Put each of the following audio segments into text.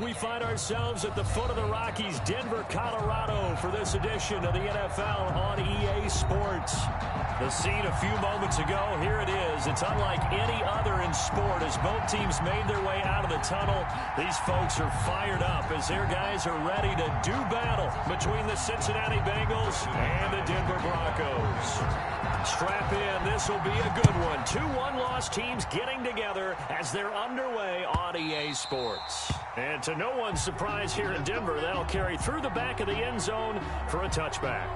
We find ourselves at the foot of the Rockies, Denver, Colorado, for this edition of the NFL on EA Sports. The scene a few moments ago, here it is. It's unlike any other in sport as both teams made their way out of the tunnel. These folks are fired up as their guys are ready to do battle between the Cincinnati Bengals and the Denver Broncos. Strap in, this will be a good one. Two one-loss teams getting together as they're underway on EA Sports. And to no one's surprise here in Denver, they'll carry through the back of the end zone for a touchback.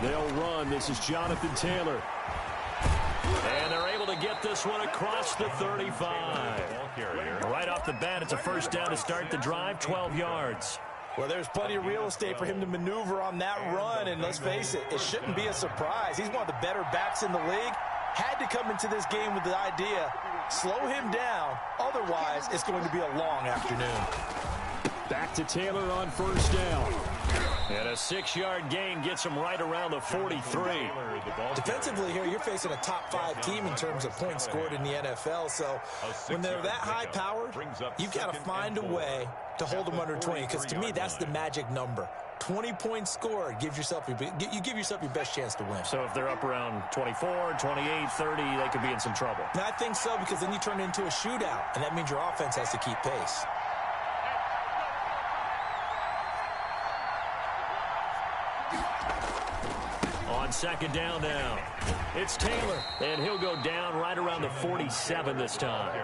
They'll run. This is Jonathan Taylor. And they're able to get this one across the 35. Right off the bat, it's a first down to start the drive, 12 yards. Well, there's plenty of real estate for him to maneuver on that run, and let's face it, it shouldn't be a surprise. He's one of the better backs in the league. Had to come into this game with the idea, slow him down, otherwise it's going to be a long afternoon. Back to Taylor on first down. And a 6-yard gain gets him right around the 43. Defensively here, you're facing a top-5 team in terms of points scored in the NFL. So when they're that high-powered, you've got to find a way to hold them under 20. Because to me, that's the magic number. 20 points scored gives yourself you give yourself your best chance to win. So if they're up around 24, 28, 30, they could be in some trouble. And I think so, because then you turn it into a shootout, and that means your offense has to keep pace. On second down now, it's Taylor, and he'll go down right around the 47 this time.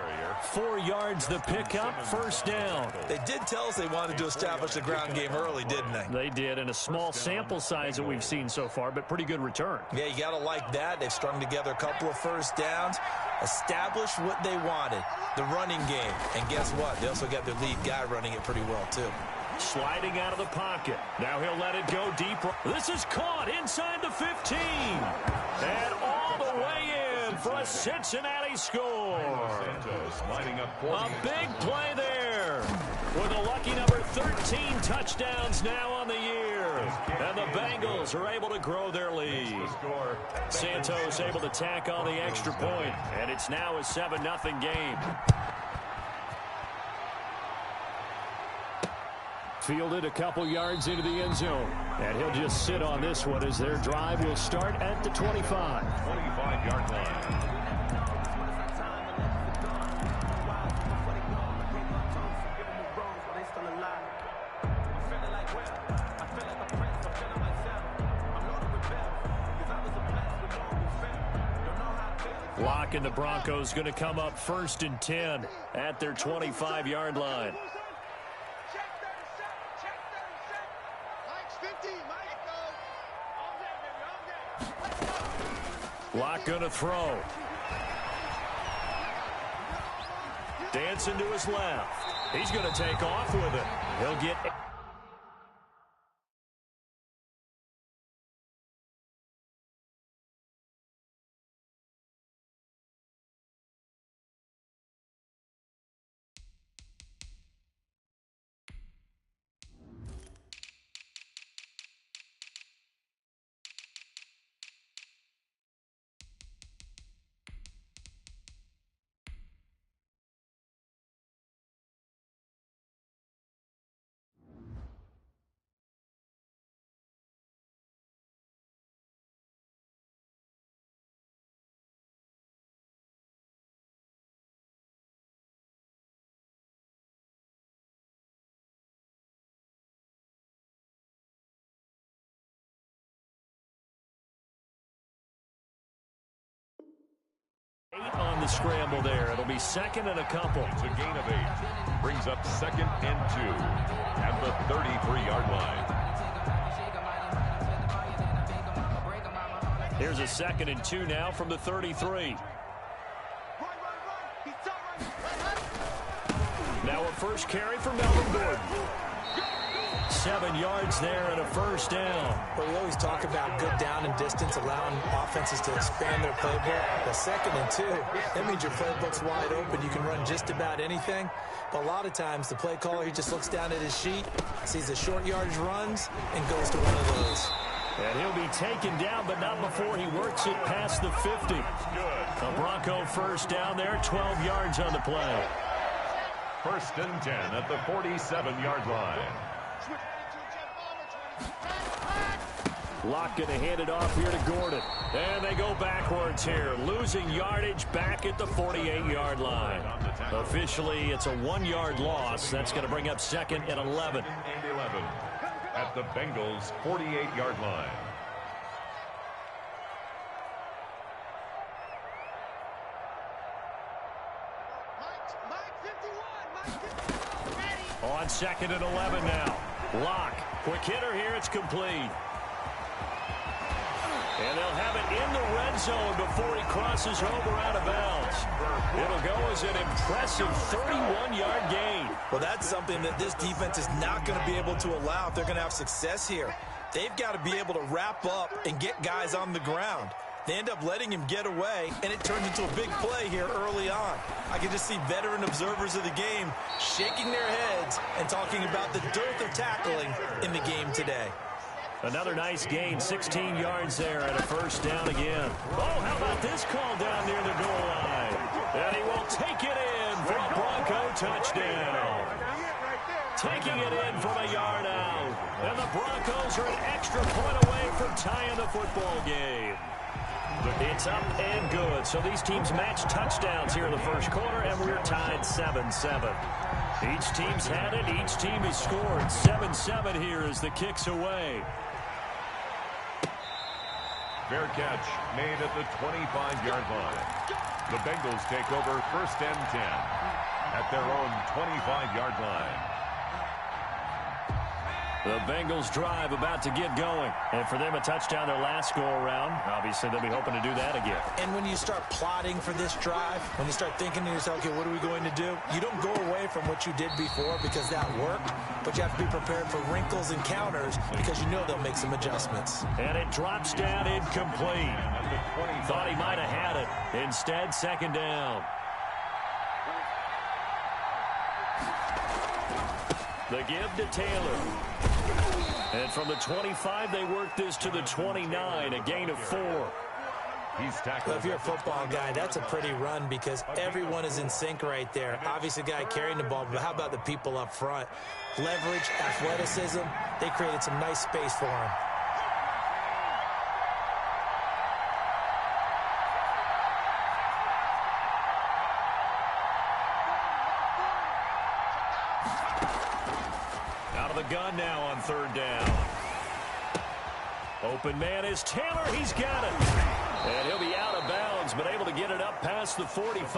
4 yards the pickup, first down. They did tell us they wanted to establish the ground game early, didn't they? They did, and a small sample size that we've seen so far, but pretty good return. Yeah, you got to like that. They've strung together a couple of first downs, established what they wanted, the running game. And guess what? They also got their lead guy running it pretty well, too. Sliding out of the pocket. Now he'll let it go deep. This is caught inside the 15. And all the way in for a Cincinnati score. A big play there. With a lucky number 13 touchdowns now on the year. And the Bengals are able to grow their lead. Santos able to tack on the extra point. And it's now a 7-0 game. Fielded a couple yards into the end zone. And he'll just sit on this one as their drive will start at the 25. 25-yard line. Lock and the Broncos going to come up first and 10 at their 25-yard line. Lock going to throw. Dancing to his left. He's going to take off with it. He'll get... On the scramble there. It'll be second and a couple. It's a gain of 8. Brings up second and 2 at the 33-yard line. Here's a second and 2 now from the 33. Now a first carry for Melvin Gordon. 47 yards there and a first down. Well, we always talk about good down and distance, allowing offenses to expand their playbook. The 2nd and 2, that means your playbook's wide open. You can run just about anything. But a lot of times, the play caller, he just looks down at his sheet, sees the short yardage runs, and goes to one of those. And he'll be taken down, but not before he works it past the 50. A Bronco first down there, 12 yards on the play. 1st and 10 at the 47-yard line. Locke going to hand it off here to Gordon. And they go backwards here, losing yardage back at the 48-yard line. Officially, it's a 1-yard loss. That's going to bring up 2nd and 11. At the Bengals' 48-yard line. On 2nd and 11 now. Locke, quick hitter here, it's complete. And they'll have it in the red zone before he crosses over out of bounds. It'll go as an impressive 31-yard gain. Well, that's something that this defense is not going to be able to allow if they're going to have success here. They've got to be able to wrap up and get guys on the ground. They end up letting him get away, and it turns into a big play here early on. I can just see veteran observers of the game shaking their heads and talking about the dearth of tackling in the game today. Another nice gain, 16 yards there and a first down again. Oh, how about this call down near the goal line? And he will take it in for a Bronco touchdown. Taking it in from a yard out. And the Broncos are an extra point away from tying the football game. It's up and good. So these teams match touchdowns here in the first quarter, and we're tied 7-7. Each team's had it. Each team has scored. 7-7 here as the kick's away. Fair catch made at the 25-yard line. The Bengals take over 1st and 10 at their own 25-yard line. The Bengals drive about to get going. And for them, a touchdown their last go-around. Obviously, they'll be hoping to do that again. And when you start plotting for this drive, when you start thinking to yourself, okay, what are we going to do? You don't go away from what you did before because that worked, but you have to be prepared for wrinkles and counters because you know they'll make some adjustments. And it drops down incomplete. Thought he might have had it. Instead, 2nd down. The give to Taylor. And from the 25, they work this to the 29, a gain of 4. He's tackled. Well, if you're a football guy, that's a pretty run because everyone is in sync right there. Obviously, the guy carrying the ball, but how about the people up front? Leverage, athleticism, they created some nice space for him. Gun now on 3rd down. Open man is Taylor. He's got it. And he'll be out of bounds, but able to get it up past the 45.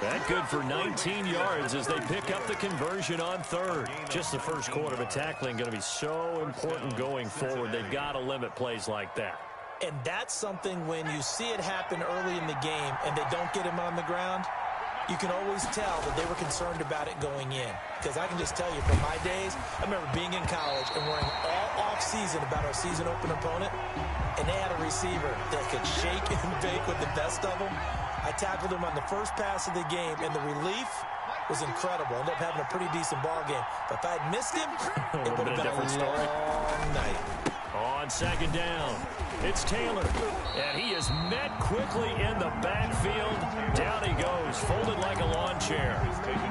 That good for 19 yards as they pick up the conversion on 3rd. Just the first quarter, but tackling going to be so important going forward. They've got to limit plays like that. And that's something when you see it happen early in the game and they don't get him on the ground, you can always tell that they were concerned about it going in. Because I can just tell you from my days, I remember being in college and worrying all off-season about our season-open opponent, and they had a receiver that could shake and bake with the best of them. I tackled him on the first pass of the game, and the relief was incredible. Ended up having a pretty decent ball game. But if I had missed him, it would have been a long night. On 2nd down, it's Taylor. And he is met quickly in the backfield. Down he goes, folded like a lawn chair.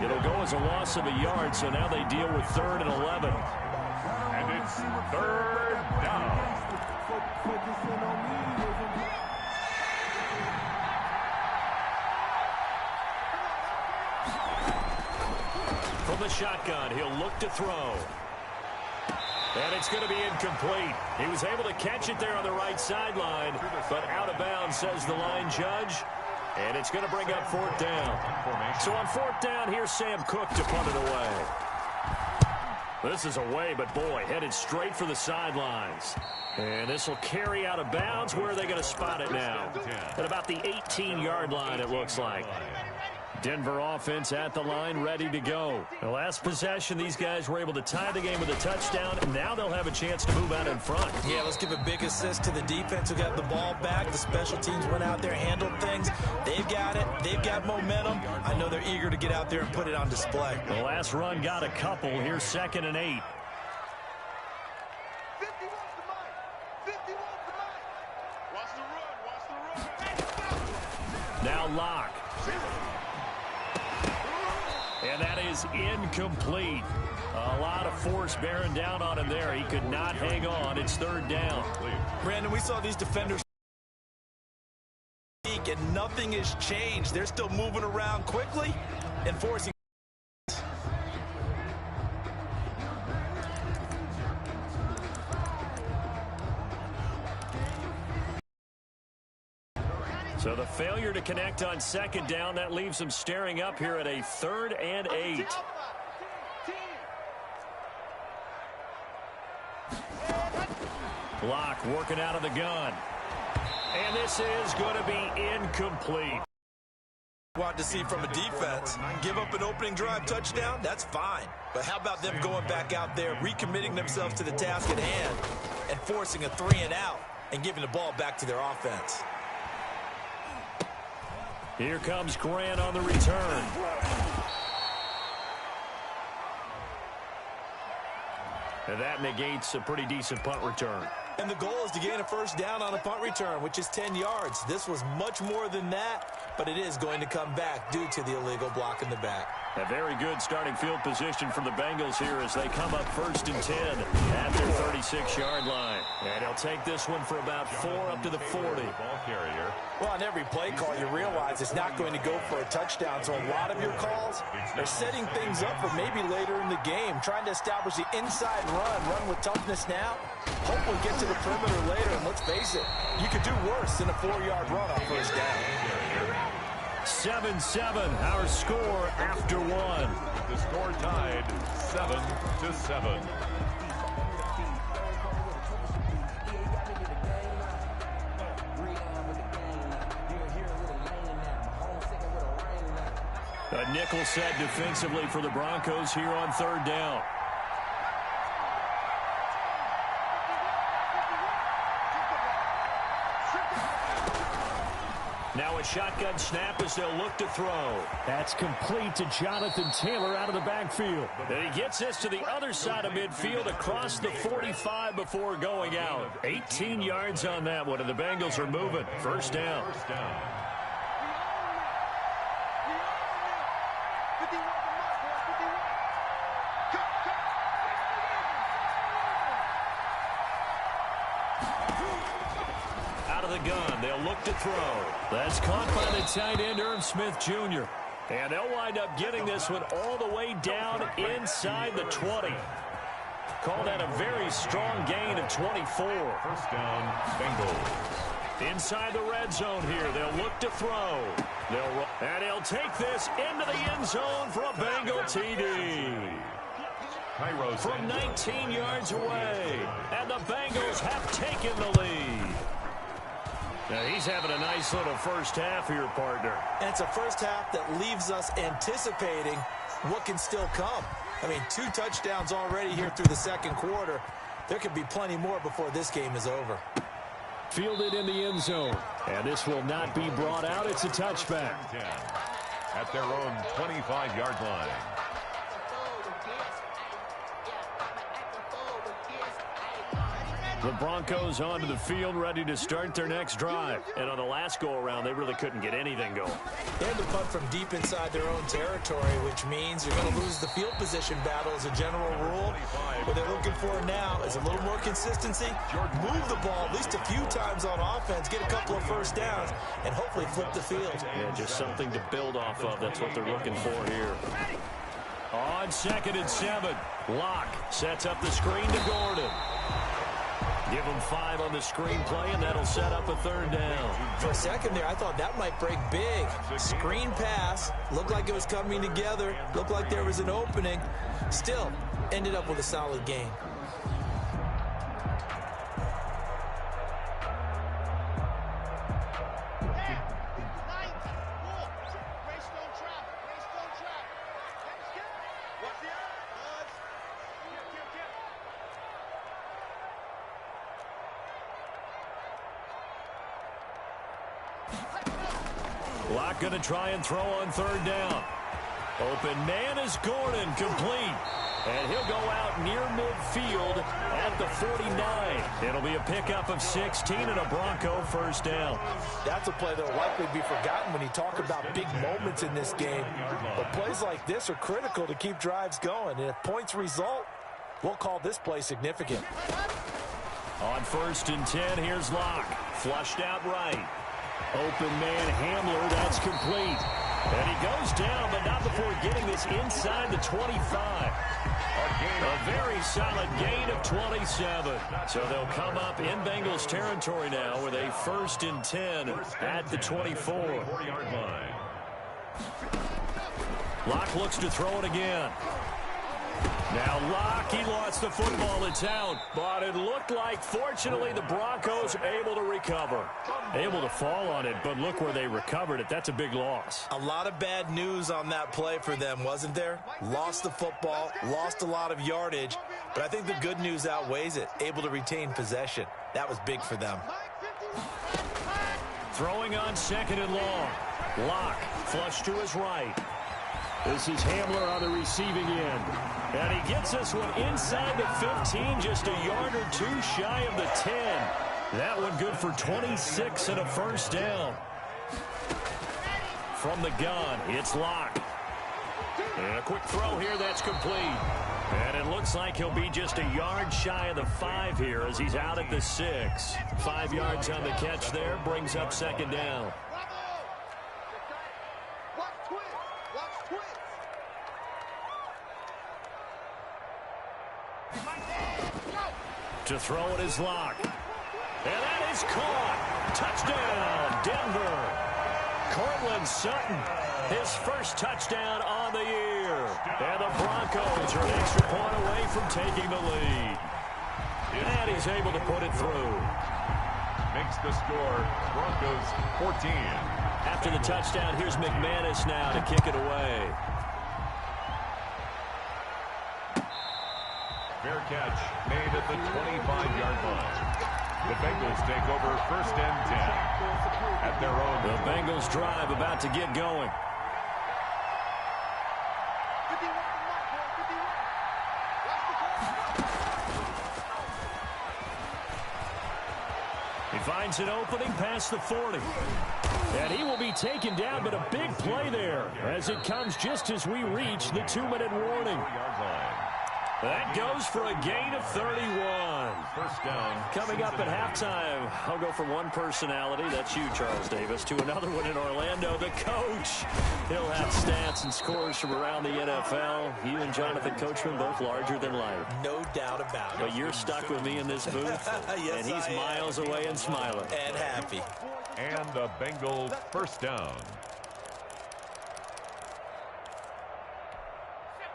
It'll go as a loss of a yard, so now they deal with 3rd and 11. And it's 3rd down. From the shotgun, he'll look to throw. And it's going to be incomplete. He was able to catch it there on the right sideline, but out of bounds, says the line judge. And it's going to bring up 4th down. So on 4th down, here's Sam Cook to punt it away. This is away, but boy, headed straight for the sidelines. And this will carry out of bounds. Where are they going to spot it now? At about the 18-yard line, it looks like. Denver offense at the line, ready to go. The last possession, these guys were able to tie the game with a touchdown. Now they'll have a chance to move out in front. Yeah, let's give a big assist to the defense who got the ball back. The special teams went out there, handled things. They've got it. They've got momentum. I know they're eager to get out there and put it on display. The last run got a couple. Here's 2nd and 8. Now Locke. And that is incomplete. A lot of force bearing down on him there. He could not hang on. It's 3rd down. Brandon, we saw these defenders and nothing has changed. They're still moving around quickly and forcing. So the failure to connect on 2nd down, that leaves them staring up here at a 3rd and 8. Locke working out of the gun. And this is going to be incomplete. Want to see from a defense, give up an opening drive touchdown, that's fine. But how about them going back out there, recommitting themselves to the task at hand, and forcing a 3 and out, and giving the ball back to their offense. Here comes Grant on the return. And that negates a pretty decent punt return. And the goal is to gain a 1st down on a punt return, which is 10 yards. This was much more than that, but it is going to come back due to the illegal block in the back. A very good starting field position for the Bengals here as they come up 1st and 10 at their 36-yard line. And he'll take this one for about 4 up to the 40. Ball carrier. Well, on every play call, you realize it's not going to go for a touchdown. So a lot of your calls are setting things up for maybe later in the game, trying to establish the inside run with toughness now. Hopefully get to the perimeter later, and let's face it, you could do worse than a 4-yard run on 1st down. 7-7, our score after 1. The score tied 7-7. A nickel set defensively for the Broncos here on 3rd down. Now a shotgun snap as they'll look to throw. That's complete to Jonathan Taylor out of the backfield. And he gets this to the other side of midfield across the 45 before going out. 18 yards on that one, and the Bengals are moving. 1st down. Out of the gun, they'll look to throw. That's caught by the tight end, Irv Smith Jr. And they'll wind up getting this one all the way down inside the 20. Call that a very strong gain of 24. 1st down, Bengals. Inside the red zone here, they'll look to throw. And he'll take this into the end zone for a Bengal TD. From 19 yards away, and the Bengals have taken the lead. Now he's having a nice little 1st half here, partner. And it's a 1st half that leaves us anticipating what can still come. I mean, 2 touchdowns already here through the 2nd quarter. There could be plenty more before this game is over. Fielded in the end zone. And this will not be brought out. It's a touchback. At their own 25-yard line. The Broncos onto the field, ready to start their next drive. And on the last go-around, they really couldn't get anything going. They had to punt from deep inside their own territory, which means you're going to lose the field position battle as a general rule. What they're looking for now is a little more consistency, move the ball at least a few times on offense, get a couple of 1st downs, and hopefully flip the field. Yeah, just something to build off of. That's what they're looking for here. On 2nd and 7, Locke sets up the screen to Gordon. Give him 5 on the screenplay, and that'll set up a 3rd down. For a second there, I thought that might break big. Screen pass, looked like it was coming together, looked like there was an opening. Still, ended up with a solid gain. Locke going to try and throw on third down. Open man is Gordon, complete. And he'll go out near midfield at the 49. It'll be a pickup of 16 and a Bronco first down. That's a play that will likely be forgotten when you talk about big moments in this game. But plays like this are critical to keep drives going. And if points result, we'll call this play significant. On 1st and 10, here's Locke. Flushed out right. Open man Hamler, that's complete. And he goes down, but not before getting this inside the 25. A very solid gain of 27. So they'll come up in Bengals territory now with a 1st and 10 at the 24. Locke looks to throw it again. Now Locke, he lost the football. It's out. But it looked like, fortunately, the Broncos able to recover. Able to fall on it, but look where they recovered it. That's a big loss. A lot of bad news on that play for them, wasn't there? Lost the football, lost a lot of yardage, but I think the good news outweighs it. Able to retain possession. That was big for them. Throwing on 2nd and long. Locke, flush to his right. This is Hamler on the receiving end. And he gets this one inside the 15, just a yard or two shy of the 10. That one good for 26 and a first down. From the gun, it's Locke. And a quick throw here, that's complete. And it looks like he'll be just a yard shy of the 5 here as he's out at the 6. 5 yards on the catch there, brings up 2nd down. To throw it is Locke. And that is caught. Touchdown, Denver. Cortland Sutton, his first touchdown on the year. And the Broncos are an extra point away from taking the lead. And he's able to put it through. Makes the score Broncos 14. After the touchdown, here's McManus now to kick it away. Fair catch made at the 25-yard line. The Bengals take over 1st and 10 at their own. The Bengals drive about to get going. He finds an opening past the 40. And he will be taken down, but a big play there as it comes just as we reach the 2-minute warning. That goes for a gain of 31. First down. Coming up at halftime, I'll go from one personality, that's you, Charles Davis, to another one in Orlando, the coach. He'll have stats and scores from around the NFL. You and Jonathan Coachman, both larger than life. No doubt about it. But you're stuck with me in this booth, yes, and he's miles away and smiling. And happy. And a Bengal first down.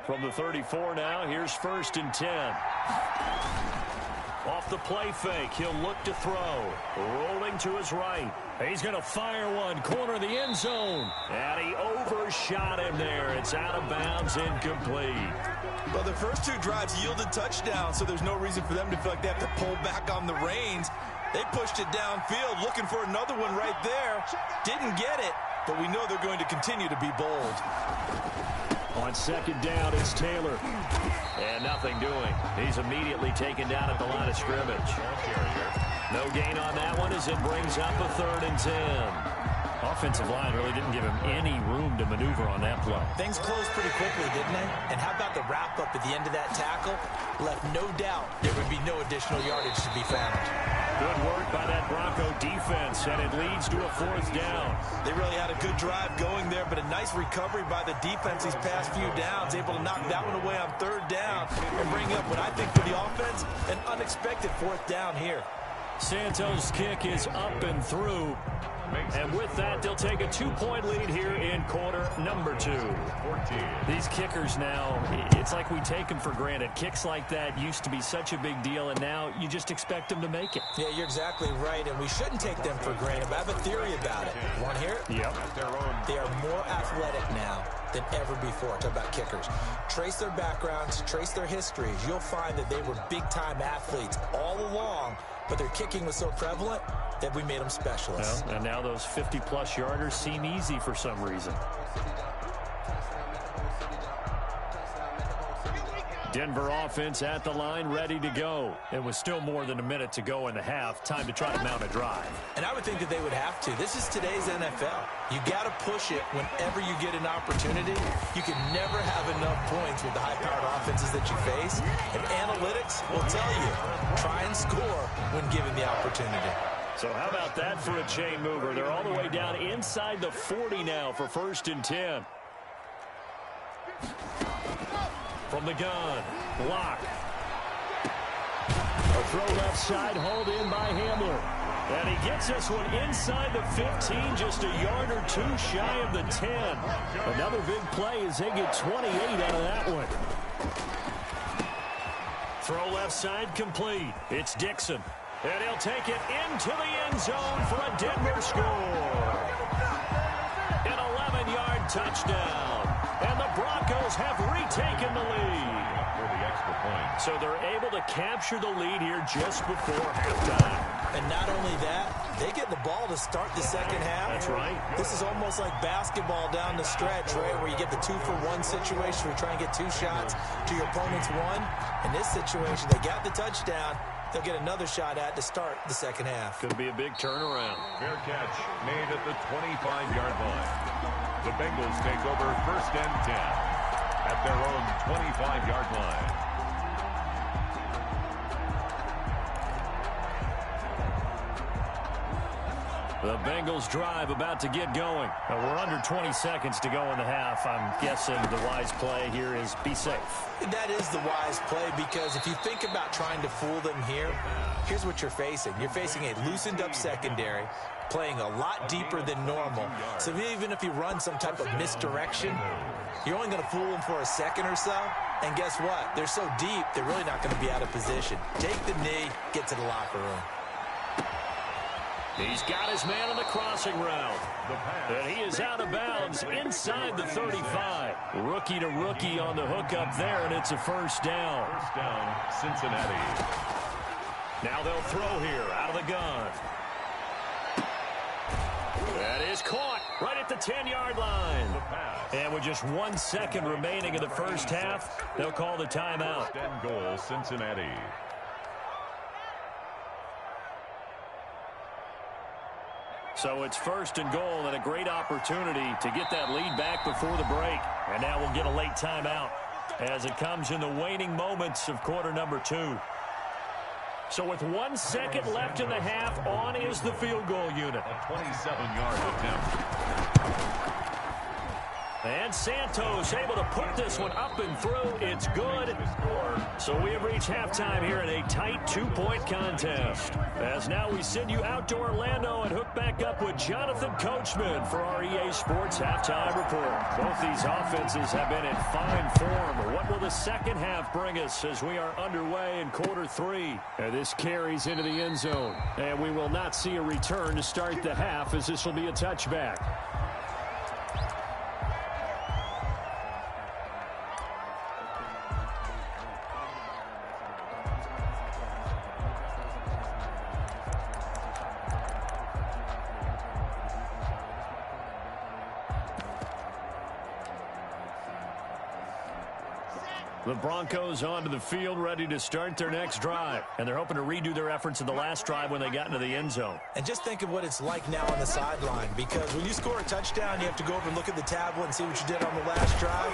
From the 34 now, here's 1st and 10. Off the play fake, he'll look to throw. Rolling to his right. He's going to fire one, corner of the end zone. And he overshot him there. It's out of bounds, incomplete. Well, the first 2 drives yielded touchdowns, so there's no reason for them to feel like they have to pull back on the reins. They pushed it downfield, looking for another one right there. Didn't get it, but we know they're going to continue to be bold. On 2nd down, it's Taylor. And nothing doing. He's immediately taken down at the line of scrimmage. No gain on that one as it brings up a 3rd and 10. Offensive line really didn't give him any room to maneuver on that play. Things closed pretty quickly, didn't they? And how about the wrap-up at the end of that tackle? Left no doubt there would be no additional yardage to be found. Good work by that Bronco defense, and it leads to a 4th down. They really had a good drive going there, but a nice recovery by the defense these past few downs, able to knock that one away on 3rd down and bring up what I think for the offense, an unexpected 4th down here. Santos' kick is up and through. And with that, they'll take a 2-point lead here in quarter number 2. These kickers now, it's like we take them for granted. Kicks like that used to be such a big deal, and now you just expect them to make it. Yeah, you're exactly right, and we shouldn't take them for granted, but I have a theory about it. Want to hear it? Yep. They are more athletic now. than ever before. Talk about kickers. Trace their backgrounds, trace their histories. You'll find that they were big-time athletes all along, but their kicking was so prevalent that we made them specialists. Well, and now those 50-plus yarders seem easy for some reason. Denver offense at the line, ready to go. It was still more than a minute to go in the half. Time to try to mount a drive. And I would think that they would have to. This is today's NFL. You got to push it whenever you get an opportunity. You can never have enough points with the high-powered offenses that you face. And analytics will tell you, try and score when given the opportunity. So how about that for a chain mover? They're all the way down inside the 40 now for 1st and 10. From the gun, block. A throw left side, hauled in by Hamler. And he gets this one inside the 15, just a yard or two shy of the 10. Another big play as they get 28 out of that one. Throw left side complete. It's Dixon. And he'll take it into the end zone for a Denver score. An 11-yard touchdown. And the Broncos have retaken the lead. For the extra point. So they're able to capture the lead here just before halftime. And not only that, they get the ball to start the second half. That's right. This is almost like basketball down the stretch, right, where you get the 2-for-1 situation where you try and get 2 shots to your opponent's 1. In this situation, they got the touchdown. They'll get another shot at to start the second half. Could be a big turnaround. Fair catch made at the 25-yard line. The Bengals take over 1st and 10 at their own 25-yard line. The Bengals drive about to get going. We're under 20 seconds to go in the half. I'm guessing the wise play here is be safe. That is the wise play, because if you think about trying to fool them here, here's what you're facing. You're facing a loosened up secondary, playing a lot deeper than normal. So even if you run some type of misdirection, you're only going to fool them for a second or so. And guess what? They're so deep, they're really not going to be out of position. Take the knee, get to the locker room. He's got his man on the crossing route. And he is out of bounds inside the 35. Rookie to rookie on the hookup there, and it's a 1st down. 1st down, Cincinnati. Now they'll throw here out of the gun. That is caught right at the 10-yard line. And with just 1 second remaining in the first half, they'll call the timeout. 1st and goal, Cincinnati. So it's 1st and goal, and a great opportunity to get that lead back before the break. And now we'll get a late timeout as it comes in the waning moments of quarter number 2. So with 1 second left in the half, on is the field goal unit. A 27-yard attempt. And Santos able to put this one up and through. It's good. So we have reached halftime here in a tight 2-point contest. As now we send you out to Orlando and hook back up with Jonathan Coachman for our EA Sports Halftime Report. Both these offenses have been in fine form. What will the second half bring us as we are underway in quarter 3? And this carries into the end zone. And we will not see a return to start the half, as this will be a touchback. The Broncos onto the field, ready to start their next drive. And they're hoping to redo their efforts in the last drive when they got into the end zone. And just think of what it's like now on the sideline, because when you score a touchdown, you have to go over and look at the tablet and see what you did on the last drive.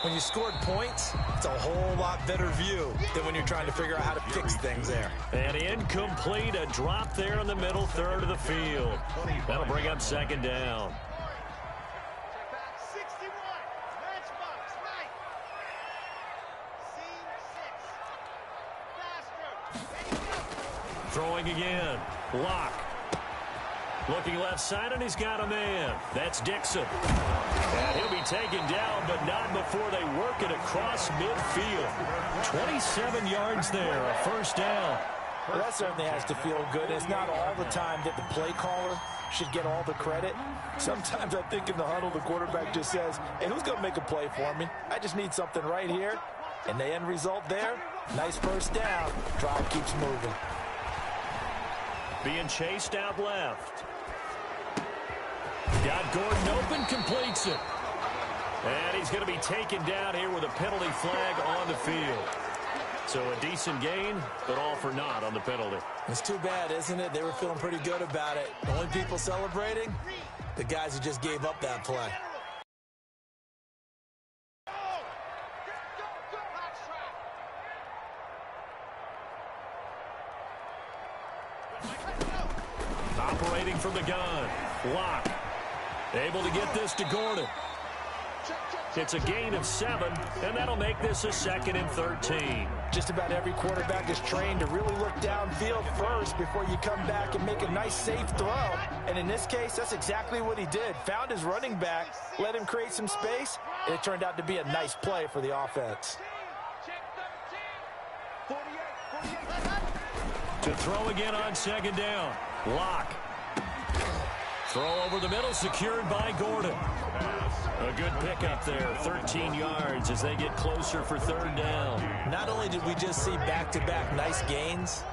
When you scored points, it's a whole lot better view than when you're trying to figure out how to fix things there. And incomplete, a drop there in the middle third of the field. That'll bring up 2nd down. Throwing again. Lock. Looking left side, and he's got a man. That's Dixon. And he'll be taken down, but not before they work it across midfield. 27 yards there, a 1st down. Well, that certainly has to feel good. It's not all the time that the play caller should get all the credit. Sometimes I think in the huddle, the quarterback just says, hey, who's going to make a play for me? I just need something right here. And the end result there, nice first down. Drive keeps moving. Being chased out left. Got Gordon open, completes it. And he's going to be taken down here with a penalty flag on the field. So a decent gain, but all for naught on the penalty. It's too bad, isn't it? They were feeling pretty good about it. The only people celebrating, the guys who just gave up that play. Operating from the gun. Lock. Able to get this to Gordon. It's a gain of 7, and that'll make this a 2nd and 13. Just about every quarterback is trained to really look downfield first before you come back and make a nice, safe throw. And in this case, that's exactly what he did. Found his running back, let him create some space, and it turned out to be a nice play for the offense. To throw again on 2nd down. Lock. Throw over the middle, secured by Gordon. A good pickup there, 13 yards as they get closer for 3rd down. Not only did we just see back-to-back nice gains,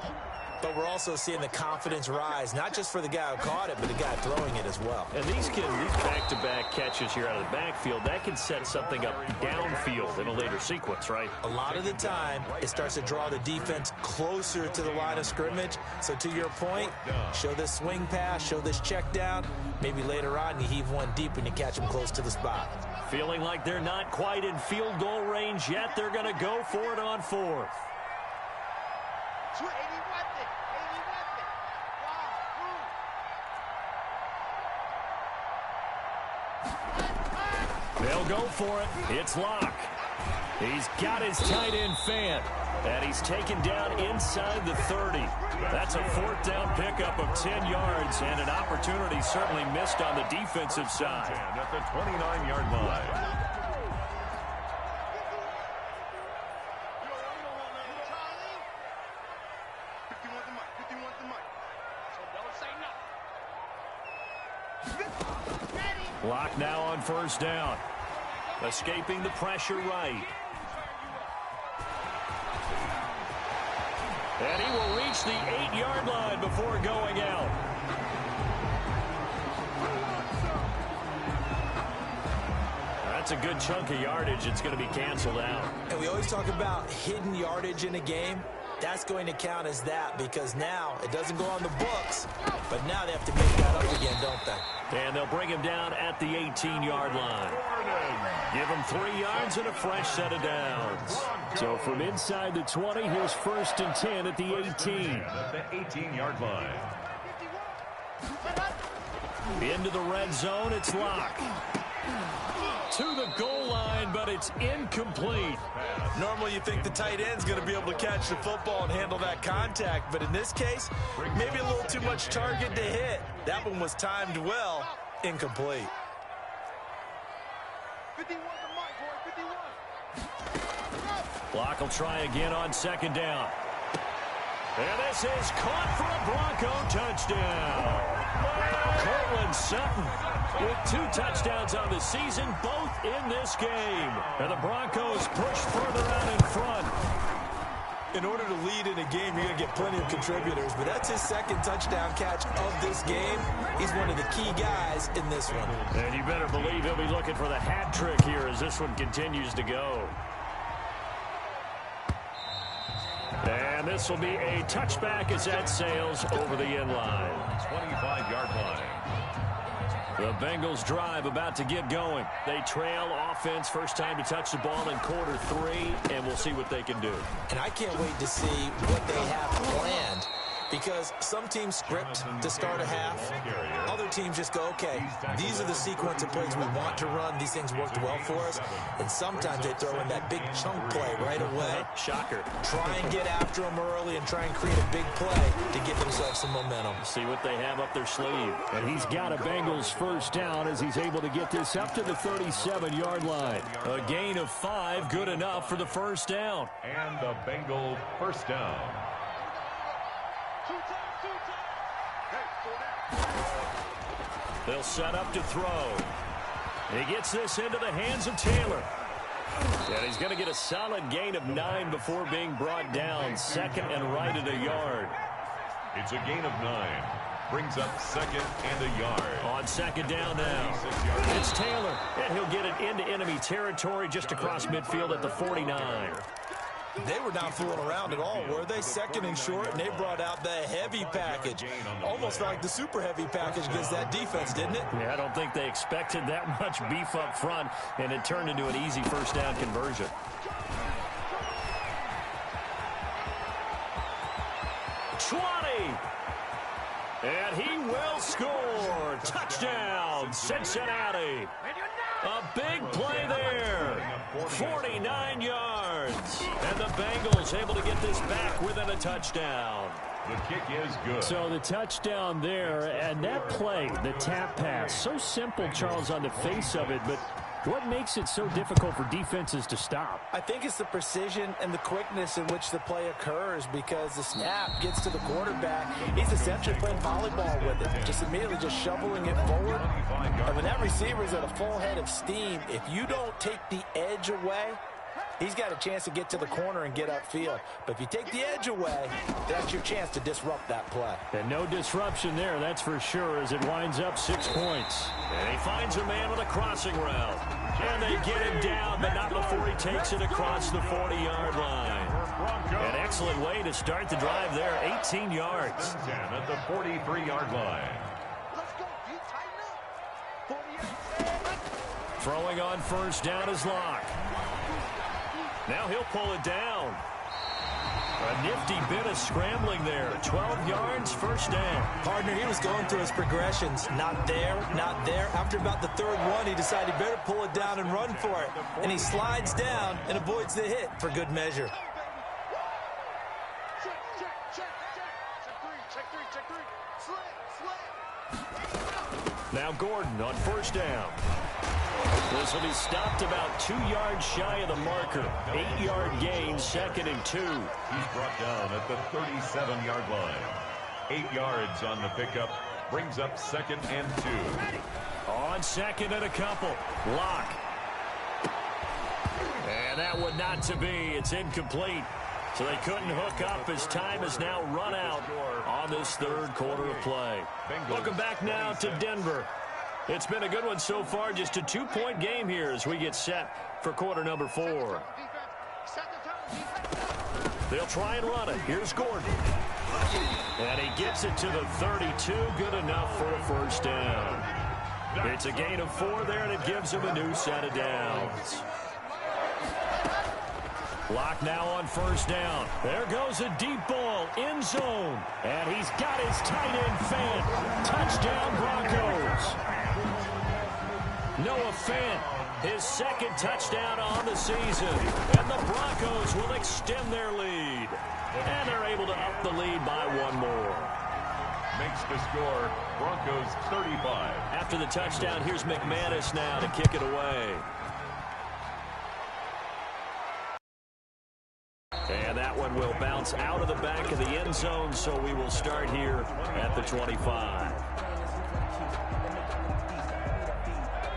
but we're also seeing the confidence rise, not just for the guy who caught it, but the guy throwing it as well. And these back-to-back catches here out of the backfield, that can set something up downfield in a later sequence, right? A lot of the time, it starts to draw the defense closer to the line of scrimmage. So to your point, show this swing pass, show this check down. Maybe later on you heave one deep and you catch them close to the spot. Feeling like they're not quite in field goal range yet. They're going to go for it on 4th. They'll go for it. It's Locke. He's got his tight end Fant. And he's taken down inside the 30. That's a 4th down pickup of 10 yards and an opportunity certainly missed on the defensive side. At the 29-yard line. Locke now on 1st down. Escaping the pressure right. And he will reach the 8-yard line before going out. That's a good chunk of yardage. It's going to be canceled out. And we always talk about hidden yardage in a game. That's going to count as that because now it doesn't go on the books, but now they have to make that up again, don't they? And they'll bring him down at the 18-yard line. Give him 3 yards and a fresh set of downs. So from inside the 20, here's 1st and 10 at the 18. At the 18-yard line. Into the red zone, it's Locke. To the goal line, but it's incomplete. Normally you think the tight end's going to be able to catch the football and handle that contact, but in this case, maybe a little too much target to hit. That one was timed well, incomplete. 51 to Mike, 51. Locke will try again on 2nd down. And this is caught for a Bronco touchdown. Cortland Sutton with 2 touchdowns on the season, both in this game. And the Broncos push further out in front. In order to lead in a game, you're going to get plenty of contributors, but that's his 2nd touchdown catch of this game. He's one of the key guys in this one. And you better believe he'll be looking for the hat trick here as this one continues to go. And this will be a touchback as that sails over the end line. 25-yard line. The Bengals drive about to get going. They trail offense, first time to touch the ball in quarter 3, and we'll see what they can do. And I can't wait to see what they have planned, because some teams script to start a half. Other teams just go, okay, these are the sequence of plays we want to run. These things worked well for us. And sometimes they throw in that big chunk play right away. Shocker. Try and get after them early and try and create a big play to give themselves some momentum. See what they have up their sleeve. And he's got a Bengals 1st down as he's able to get this up to the 37-yard line. A gain of 5, good enough for the 1st down. And the Bengals 1st down. They'll set up to throw. He gets this into the hands of Taylor. And he's going to get a solid gain of 9 before being brought down. Second and right at a yard. It's a gain of 9. Brings up second and a yard. On second down now. It's Taylor. And he'll get it into enemy territory just across midfield at the 49. They were not fooling around at all, were they? Second and short, and they brought out the heavy package. Almost like the super heavy package against that defense, didn't it? Yeah, I don't think they expected that much beef up front, and it turned into an easy first down conversion. And he will score. Touchdown, Cincinnati. A big play there. 49 yards. And the Bengals able to get this back within a touchdown. The kick is good. So the touchdown there, and that play, the tap pass, so simple, Charles, on the face of it, but what makes it so difficult for defenses to stop? I think it's the precision and the quickness in which the play occurs, because the snap gets to the quarterback. He's essentially playing volleyball with it, just immediately just shoveling it forward. And when that receiver's at a full head of steam, if you don't take the edge away, he's got a chance to get to the corner and get upfield. But if you take the edge away, that's your chance to disrupt that play. And no disruption there, that's for sure, as it winds up 6 points. And he finds a man with a crossing route. And they get him down, but not before he takes it across the 40-yard line. An excellent way to start the drive there, 18 yards. At the 43-yard line. Throwing on first down is Locke. Now he'll pull it down. A nifty bit of scrambling there. 12 yards, first down. Partner, he was going through his progressions. Not there, not there. After about the third one, he decided he better pull it down and run for it. And he slides down and avoids the hit for good measure. Now Gordon on first down. This will be stopped about 2 yards shy of the marker. 8-yard gain, second and 2. He's brought down at the 37-yard line. 8 yards on the pickup. Brings up second and 2. On second and a couple. Locke. And that one not to be. It's incomplete. So they couldn't hook up as time is now run out on this third quarter of play. Welcome back now to Denver. It's been a good one so far. Just a 2-point game here as we get set for quarter number 4. They'll try and run it. Here's Gordon. And he gets it to the 32. Good enough for a first down. It's a gain of 4 there, and it gives him a new set of downs. Locke now on first down. There goes a deep ball, end zone. And he's got his tight end fan. Touchdown, Broncos. Noah Fant, his second touchdown on the season. And the Broncos will extend their lead. And they're able to up the lead by 1 more. Makes the score, Broncos 35. After the touchdown, here's McManus now to kick it away. And that one will bounce out of the back of the end zone, so we will start here at the 25.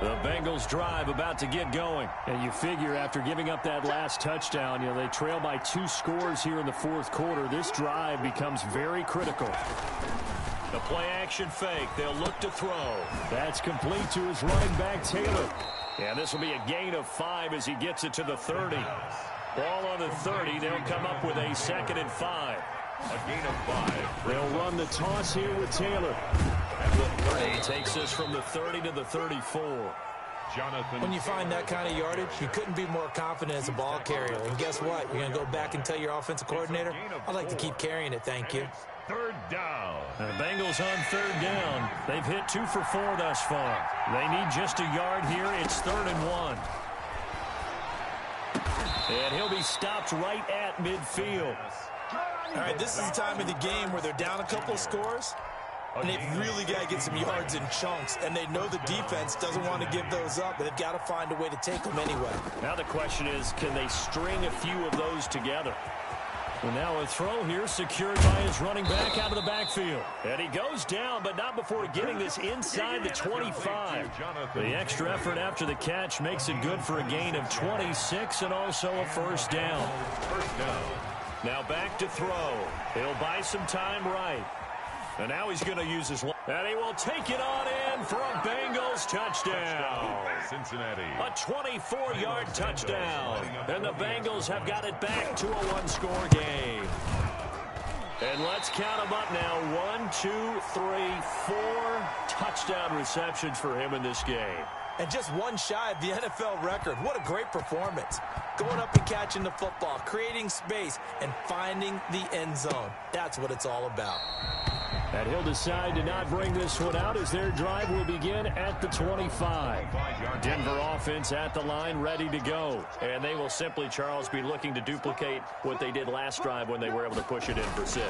The Bengals drive about to get going. And you figure after giving up that last touchdown, they trail by 2 scores here in the fourth quarter. This drive becomes very critical. The play action fake. They'll look to throw. That's complete to his running back, Taylor. And this will be a gain of 5 as he gets it to the 30. Ball on the 30. They'll come up with a second and 5. A gain of 5. They'll run the toss here with Taylor. He takes this from the 30 to the 34. When you find that kind of yardage, you couldn't be more confident as a ball carrier. And guess what? You're going to go back and tell your offensive coordinator, I'd like to keep carrying it, thank you. Third down. And the Bengals on third down. They've hit 2 for 4 thus far. They need just a yard here. It's 3rd and 1. And he'll be stopped right at midfield. All right, this is the time of the game where they're down a couple of scores, and they've really got to get some yards in chunks, and they know the defense doesn't want to give those up, but they've got to find a way to take them anyway. Now the question is, can they string a few of those together? And now a throw here secured by his running back out of the backfield. And he goes down, but not before getting this inside the 25. The extra effort after the catch makes it good for a gain of 26 and also a first down. Now back to throw. He'll buy some time right. And now he's going to use his... And he will take it on in for a Bengals touchdown. Cincinnati. A 24-yard touchdown. And the Bengals have got it back to a one-score game. And let's count them up now. 1, 2, 3, 4 touchdown receptions for him in this game. And just one shy of the NFL record. What a great performance. Going up and catching the football, creating space, and finding the end zone. That's what it's all about. And he'll decide to not bring this one out as their drive will begin at the 25. Denver offense at the line, ready to go. And they will simply, Charles, be looking to duplicate what they did last drive when they were able to push it in for 6.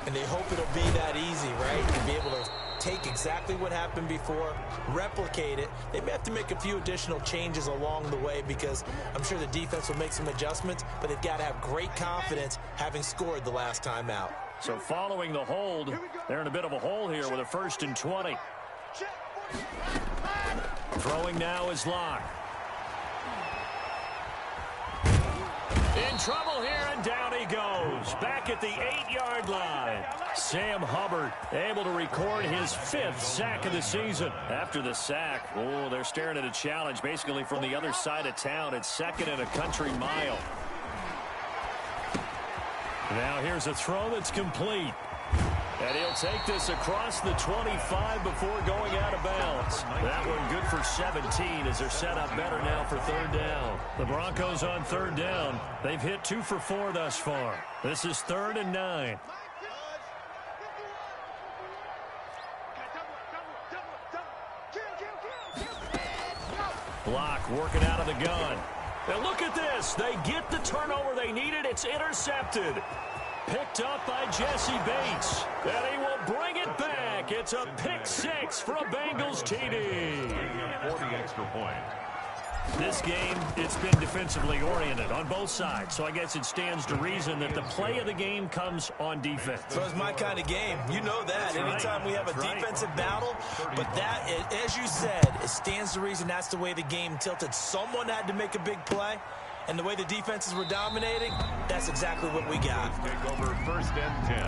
And they hope it'll be that easy, right? And be able to take exactly what happened before, replicate it. They may have to make a few additional changes along the way because I'm sure the defense will make some adjustments, but they've got to have great confidence having scored the last time out. So following the hold, they're in a bit of a hole here with a 1st and 20. Throwing now is Locke. In trouble here, and down he goes. Back at the 8-yard line. Sam Hubbard able to record his 5th sack of the season. After the sack, they're staring at a challenge basically from the other side of town. It's 2nd and a country mile. Now here's a throw that's complete. And he'll take this across the 25 before going out of bounds. That one good for 17 as they're set up better now for 3rd down. The Broncos on 3rd down. They've hit 2 for 4 thus far. This is 3rd and 9. Block working out of the gun. And look at this. They get the turnover they needed. It's intercepted. Picked up by Jesse Bates. And he will bring it back. It's a pick 6 for a Bengals TD. 40 extra point. This game, it's been defensively oriented on both sides. So I guess it stands to reason that the play of the game comes on defense. So it's my kind of game. You know that. Anytime we have a defensive battle. But that, as you said, it stands to reason that's the way the game tilted. Someone had to make a big play. And the way the defenses were dominating, that's exactly what we got. Take over 1st and 10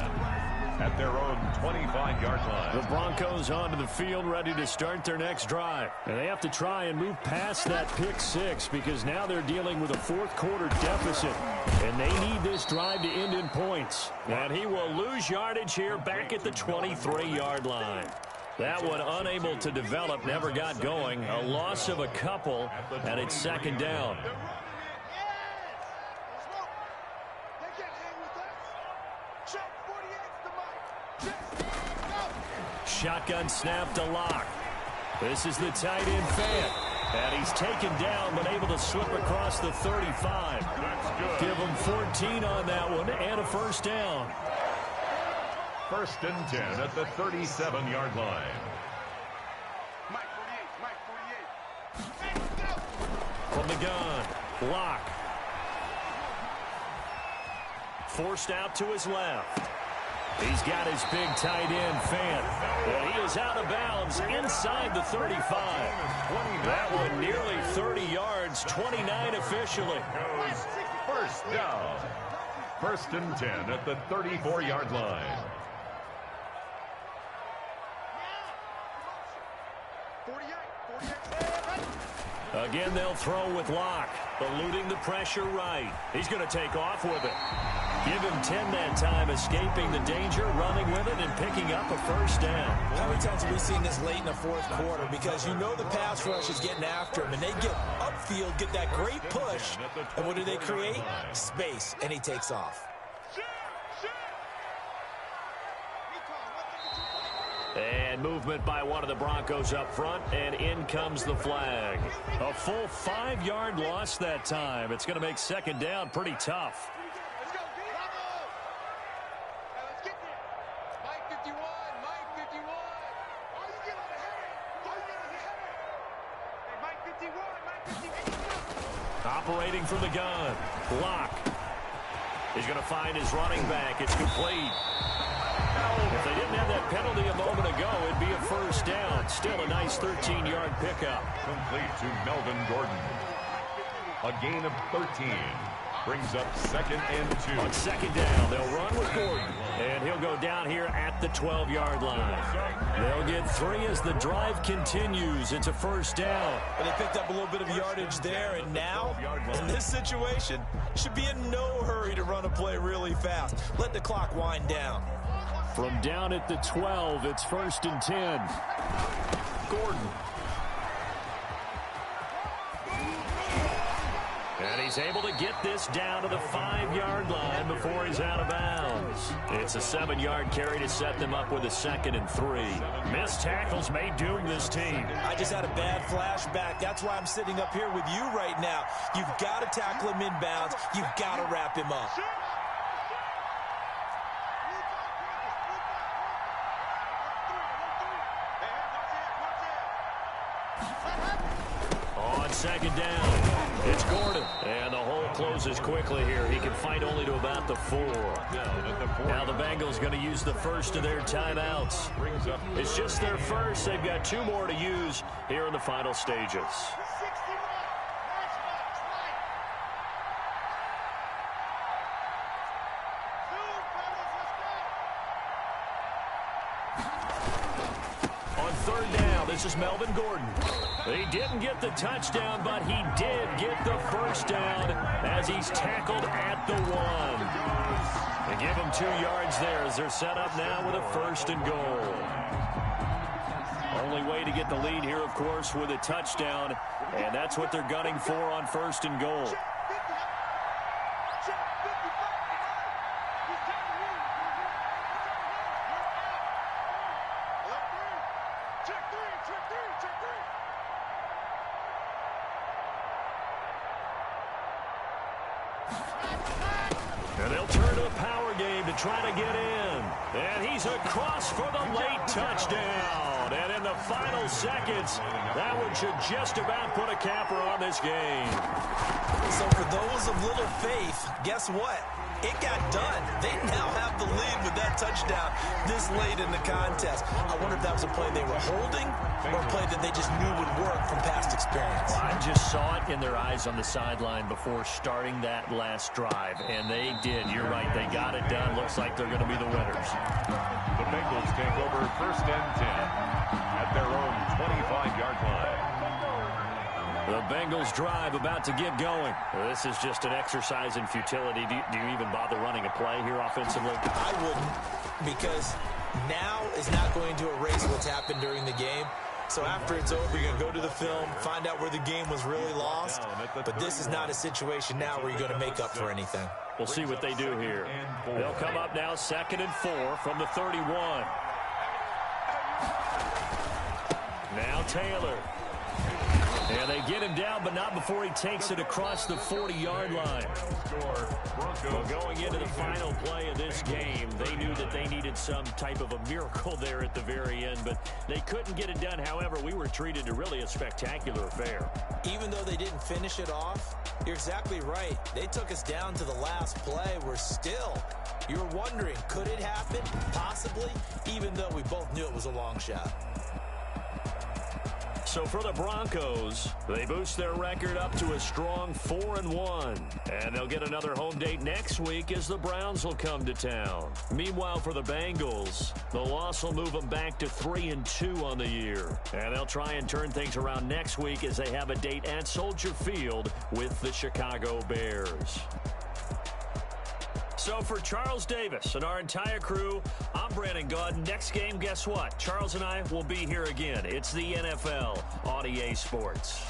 at their own 25-yard line. The Broncos onto the field ready to start their next drive. And they have to try and move past that pick 6 because now they're dealing with a 4th quarter deficit. And they need this drive to end in points. And he will lose yardage here back at the 23-yard line. That one unable to develop, never got going. A loss of a couple, and it's 2nd down. Shotgun snap to Locke. This is the tight end Fant. And he's taken down but able to slip across the 35. Give him 14 on that one and a 1st down. 1st and 10 at the 37-yard line. From the gun, Locke. Forced out to his left. He's got his big tight end, Fant. And he is out of bounds inside the 35. That one nearly 30 yards, 29 officially. 1st down. 1st and 10 at the 34-yard line. Again, they'll throw with Locke, eluding the pressure right. He's going to take off with it. Give him 10 that time, escaping the danger, running with it, and picking up a 1st down. How many times have we seen this late in the 4th quarter? Because you know the pass rush is getting after him, and they get upfield, get that great push, and what do they create? Space, and he takes off. And movement by one of the Broncos up front, and in comes the flag. A full 5-yard loss that time. It's going to make 2nd down pretty tough. Operating from the gun, Locke. He's going to find his running back. It's complete. If they didn't have that penalty a moment ago, it'd be a first down. Still a nice 13-yard pickup. Complete to Melvin Gordon. A gain of 13. Brings up 2nd and 2. On 2nd down, they'll run with Gordon. And he'll go down here at the 12-yard line. They'll get 3 as the drive continues. It's a first down. And they picked up a little bit of yardage there. And now, in this situation, should be in no hurry to run a play really fast. Let the clock wind down. From down at the 12, it's 1st and 10. Gordon. And he's able to get this down to the 5-yard line before he's out of bounds. It's a 7-yard carry to set them up with a 2nd and 3. Missed tackles may doom this team. I just had a bad flashback. That's why I'm sitting up here with you right now. You've got to tackle him inbounds. You've got to wrap him up. On 2nd down, it's Gordon. And the hole closes quickly here. He can fight only to about the 4. Now the Bengals going to use the first of their timeouts. It's just their first. They've got 2 more to use here in the final stages. On 3rd down, this is Melvin Gordon. He didn't get the touchdown, but he did get the first down as he's tackled at the 1. They give him 2 yards there as they're set up now with a 1st and goal. Only way to get the lead here, of course, with a touchdown, and that's what they're gunning for on 1st and goal. And they'll turn to a power game to try to get in. And he's across for the late touchdown. And in the final seconds, that one should just about put a capper on this game. So for those of little faith, guess what? It got done. They now have the lead with that touchdown this late in the contest. I wonder if that was a play they were holding or a play that they just knew would work from past experience. I just saw it in their eyes on the sideline before starting that last drive, and they did. You're right. They got it done. Looks like they're going to be the winners. The Bengals take over 1st and 10 at their own 25-yard line. The Bengals drive about to get going. This is just an exercise in futility. Do you even bother running a play here offensively? I wouldn't, because now is not going to erase what's happened during the game. So after it's over, you're going to go to the film, find out where the game was really lost. But this is not a situation now where you're going to make up for anything. We'll see what they do here. They'll come up now 2nd and 4 from the 31. Now Taylor. And they get him down, but not before he takes it across the 40-yard line. Well, going into the final play of this game, they knew that they needed some type of a miracle there at the very end, but they couldn't get it done. However, we were treated to really a spectacular affair. Even though they didn't finish it off, you're exactly right. They took us down to the last play. We're still, you're wondering, could it happen? Possibly, even though we both knew it was a long shot. So for the Broncos, they boost their record up to a strong 4-1. And they'll get another home date next week as the Browns will come to town. Meanwhile, for the Bengals, the loss will move them back to 3-2 on the year. And they'll try and turn things around next week as they have a date at Soldier Field with the Chicago Bears. So for Charles Davis and our entire crew, I'm Brandon Gaudin. Next game, guess what? Charles and I will be here again. It's the NFL on EA Sports.